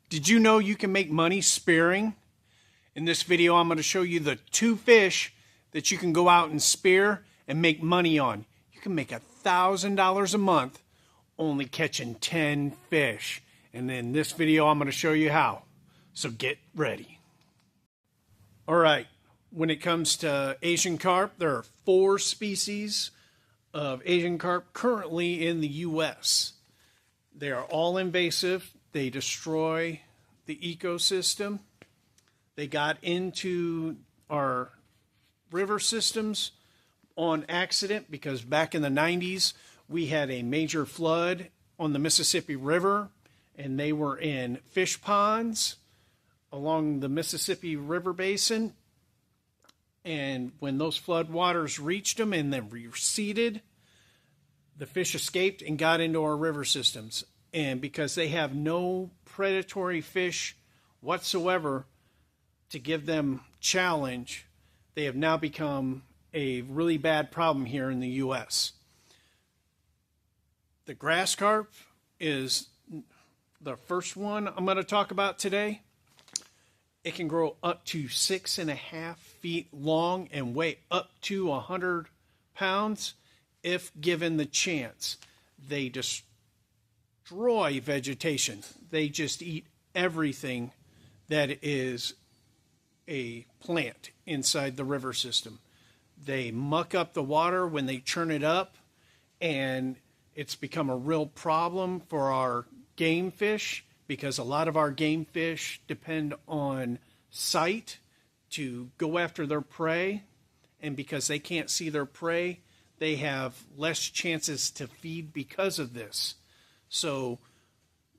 Did you know you can make money spearing? In this video, I'm going to show you the 2 fish that you can go out and spear and make money on. You can make $1,000 a month only catching 10 fish. And in this video, I'm going to show you how. So get ready. All right, when it comes to Asian carp, there are 4 species of Asian carp currently in the U.S. They are all invasive. They destroy the ecosystem. They got into our river systems on accident because back in the 90s, we had a major flood on the Mississippi River, and they were in fish ponds along the Mississippi River basin. And when those flood waters reached them and then receded, the fish escaped and got into our river systems. And because they have no predatory fish whatsoever to give them challenge, they have now become a really bad problem here in the U.S. The grass carp is the first one I'm going to talk about today. It can grow up to 6.5 feet long and weigh up to 100 pounds if given the chance. They destroy vegetation. They just eat everything that is a plant inside the river system. They muck up the water when they churn it up, and it's become a real problem for our game fish because a lot of our game fish depend on sight to go after their prey, and because they can't see their prey, they have less chances to feed because of this. So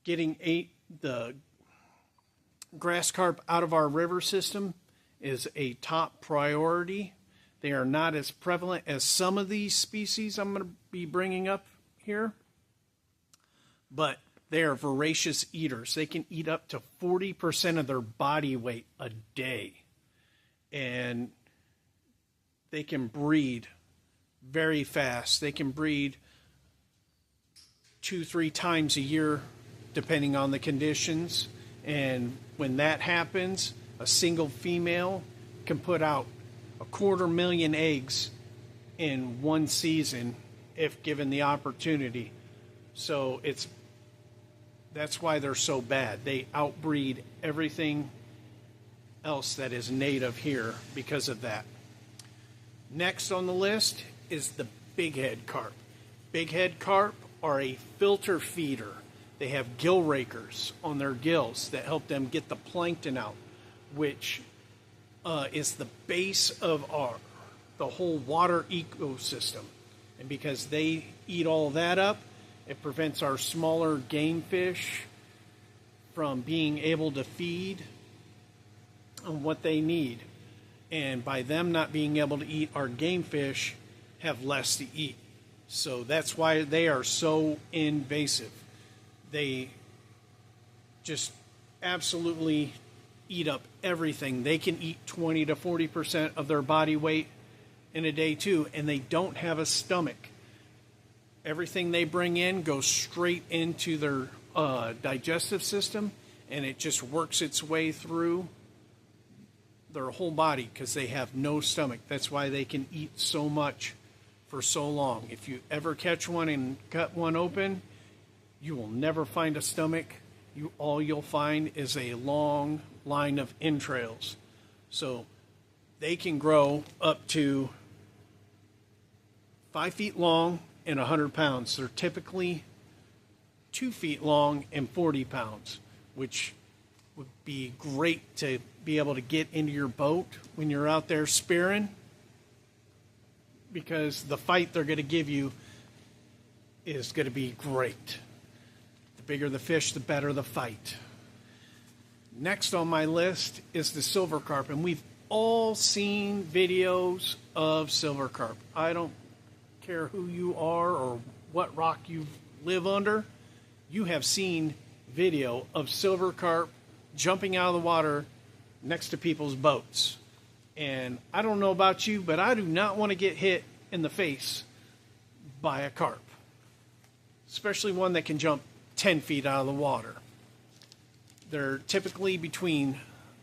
getting the grass carp out of our river system is a top priority. They are not as prevalent as some of these species I'm going to be bringing up here, but they are voracious eaters. They can eat up to 40% of their body weight a day, and they can breed very fast. They can breed 2-3 times a year depending on the conditions, and when that happens, a single female can put out 250,000 eggs in one season if given the opportunity. So that's why they're so bad. They outbreed everything else that is native here because of that. Next on the list is the bighead carp. Bighead carp are a filter feeder. They have gill rakers on their gills that help them get the plankton out, which is the base of the whole water ecosystem. And because they eat all that up, it prevents our smaller game fish from being able to feed on what they need. And by them not being able to eat, our game fish have less to eat. So that's why they are so invasive. They just absolutely eat up everything. They can eat 20 to 40% of their body weight in a day too, and they don't have a stomach. Everything they bring in goes straight into their digestive system, and it just works its way through their whole body because they have no stomach. That's why they can eat so much for so long. If you ever catch one and cut one open, you will never find a stomach. All you'll find is a long line of entrails. So they can grow up to 5 feet long and 100 pounds. They're typically 2 feet long and 40 pounds, which would be great to be able to get into your boat when you're out there spearing, because the fight they're going to give you is going to be great. The bigger the fish, the better the fight. Next on my list is the silver carp, and we've all seen videos of silver carp. I don't care who you are or what rock you live under. You have seen video of silver carp jumping out of the water next to people's boats. And I don't know about you, but I do not want to get hit in the face by a carp, especially one that can jump 10 feet out of the water. They're typically between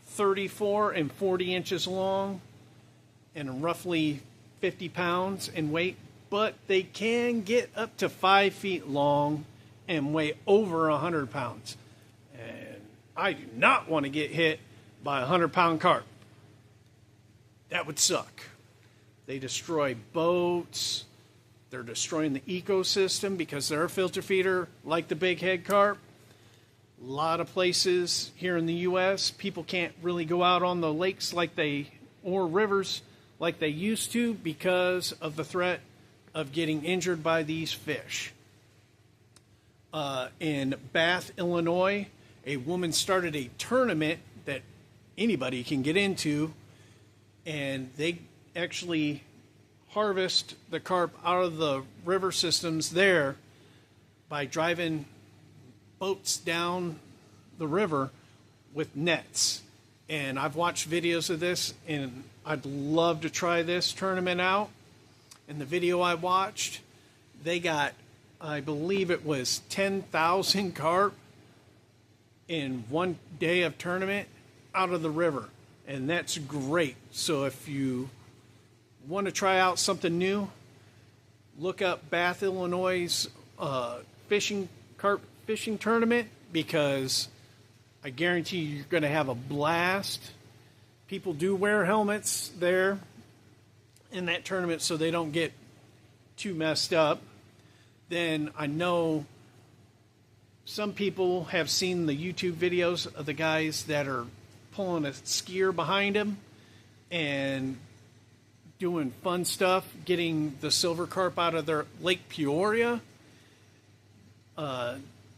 34 and 40 inches long and roughly 50 pounds in weight, but they can get up to 5 feet long and weigh over 100 pounds. And I do not want to get hit by a 100-pound carp. That would suck. They destroy boats. They're destroying the ecosystem because they're a filter feeder like the big head carp. A lot of places here in the U.S., people can't really go out on the lakes or rivers like they used to because of the threat of getting injured by these fish. In Bath, Illinois, a woman started a tournament that anybody can get into, and they actually harvest the carp out of the river systems there by driving boats down the river with nets. And I've watched videos of this, and I'd love to try this tournament out. In the video I watched, they got, I believe it was 10,000 carp in one day of tournament out of the river. And that's great. So if you want to try out something new, look up Bath, Illinois' carp fishing tournament, because I guarantee you're going to have a blast. People do wear helmets there in that tournament so they don't get too messed up. Then I know some people have seen the YouTube videos of the guys that are pulling a skier behind them and doing fun stuff, getting the silver carp out of their Lake Peoria.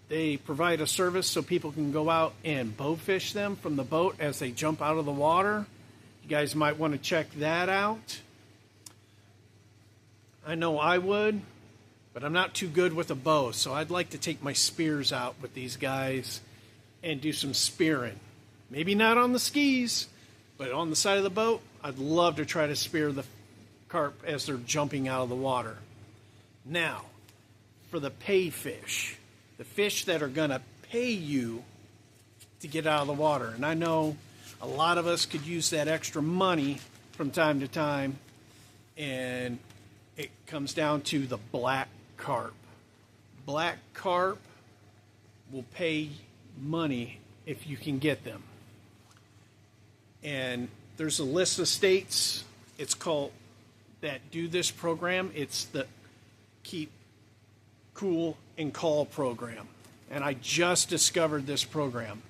They provide a service so people can go out and bowfish them from the boat as they jump out of the water. You guys might want to check that out. I know I would, but I'm not too good with a bow, so I'd like to take my spears out with these guys and do some spearing. Maybe not on the skis, but on the side of the boat, I'd love to try to spear the carp as they're jumping out of the water. Now, for the pay fish, the fish that are going to pay you to get out of the water. And I know a lot of us could use that extra money from time to time, and it comes down to the black carp. Black carp will pay money if you can get them. And there's a list of states, it's called, that do this program. It's the Keep Cool and Call program. And I just discovered this program.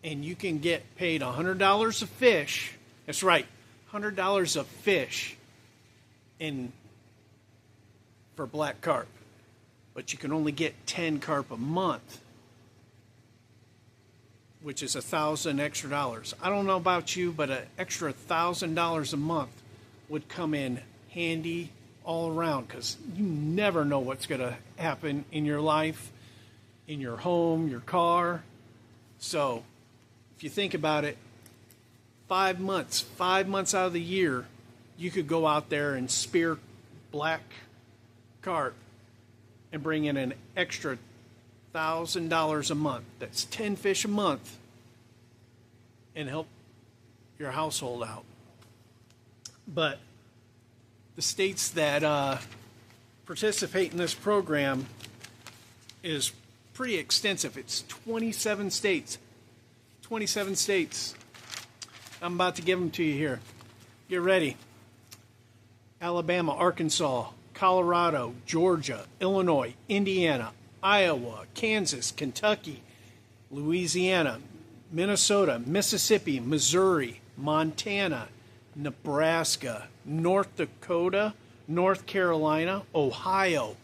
And you can get paid $100 a fish. That's right, $100 a fish for black carp. But you can only get 10 carp a month, which is $1,000 extra dollars. I don't know about you, but an extra $1,000 a month would come in handy all around, because you never know what's going to happen in your life, in your home, your car. So if you think about it, 5 months out of the year, you could go out there and spear black carp and bring in an extra $1,000 a month. That's 10 fish a month, and help your household out. But the states that participate in this program is pretty extensive. It's 27 states. 27 states. I'm about to give them to you here. Get ready. Alabama, Arkansas, Colorado, Georgia, Illinois, Indiana, Iowa, Kansas, Kentucky, Louisiana, Minnesota, Mississippi, Missouri, Montana, Nebraska, North Dakota, North Carolina, Ohio,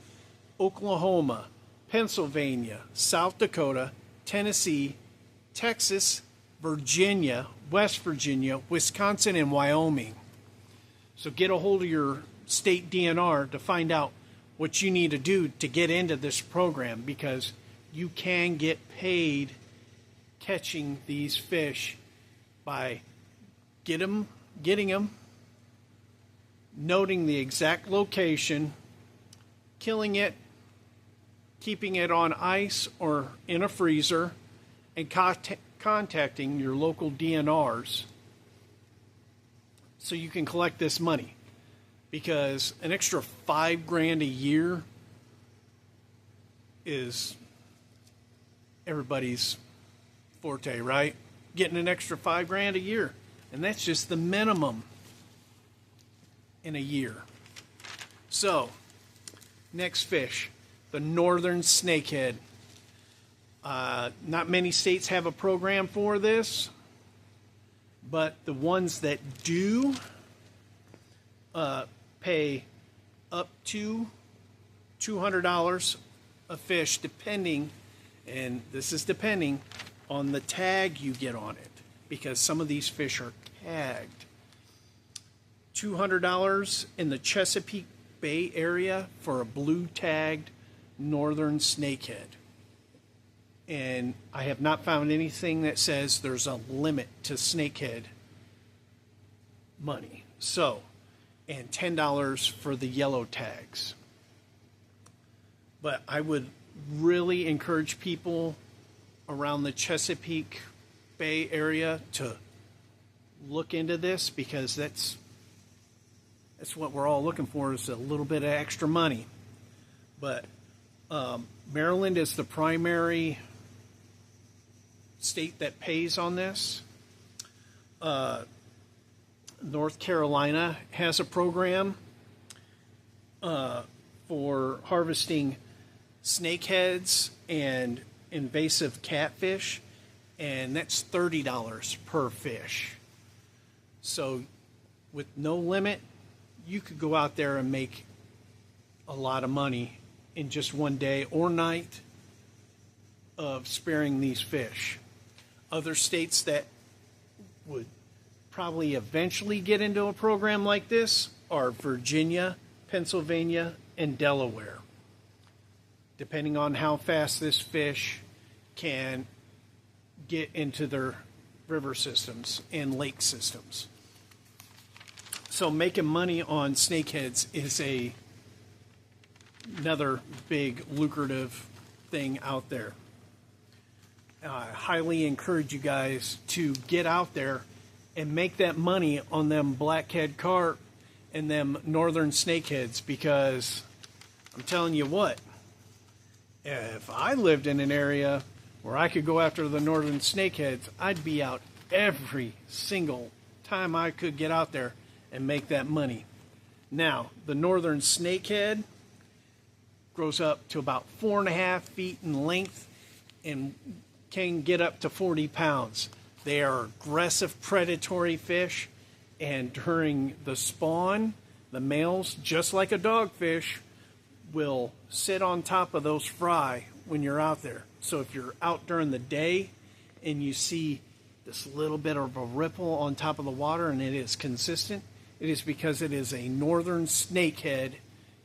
Oklahoma, Pennsylvania, South Dakota, Tennessee, Texas, Virginia, West Virginia, Wisconsin, and Wyoming. So get a hold of your state DNR to find out what you need to do to get into this program, because you can get paid catching these fish by getting them, noting the exact location, killing it, keeping it on ice or in a freezer, and contacting your local DNRs so you can collect this money. Because an extra $5,000 a year is everybody's forte, right? Getting an extra $5,000 a year. And that's just the minimum in a year. So, next fish, the northern snakehead. Not many states have a program for this, but the ones that do pay up to $200 a fish, depending, and this is depending on the tag you get on it, because some of these fish are tagged. $200 in the Chesapeake Bay area for a blue tagged northern snakehead. And I have not found anything that says there's a limit to snakehead money. So, and $10 for the yellow tags. But I would really encourage people around the Chesapeake Bay area to look into this, because that's what we're all looking for, is a little bit of extra money. But Maryland is the primary state that pays on this. North Carolina has a program for harvesting snakeheads and invasive catfish, and that's $30 per fish. So with no limit, you could go out there and make a lot of money in just one day or night of spearing these fish. Other states that would probably eventually get into a program like this are Virginia, Pennsylvania, and Delaware, depending on how fast this fish can get into their river systems and lake systems. So making money on snakeheads is another big lucrative thing out there. I highly encourage you guys to get out there and make that money on them blackhead carp and them northern snakeheads, because I'm telling you what, if I lived in an area where I could go after the northern snakeheads, I'd be out every single time I could get out there and make that money. Now, the northern snakehead grows up to about 4.5 feet in length and can get up to 40 pounds. They are aggressive predatory fish, and during the spawn, the males, just like a dogfish, will sit on top of those fry when you're out there. So if you're out during the day and you see this little bit of a ripple on top of the water and it is consistent, it is because it is a northern snakehead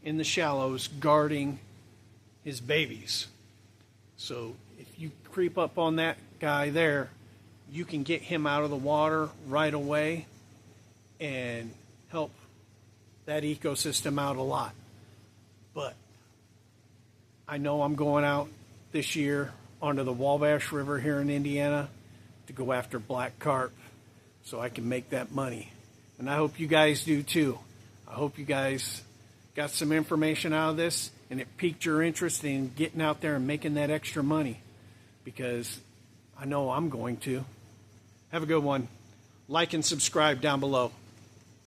in the shallows guarding his babies. So if you creep up on that guy there, you can get him out of the water right away and help that ecosystem out a lot. But I know I'm going out this year onto the Wabash River here in Indiana to go after black carp so I can make that money. And I hope you guys do too. I hope you guys got some information out of this and it piqued your interest in getting out there and making that extra money, because I know I'm going to. Have a good one. Like and subscribe down below.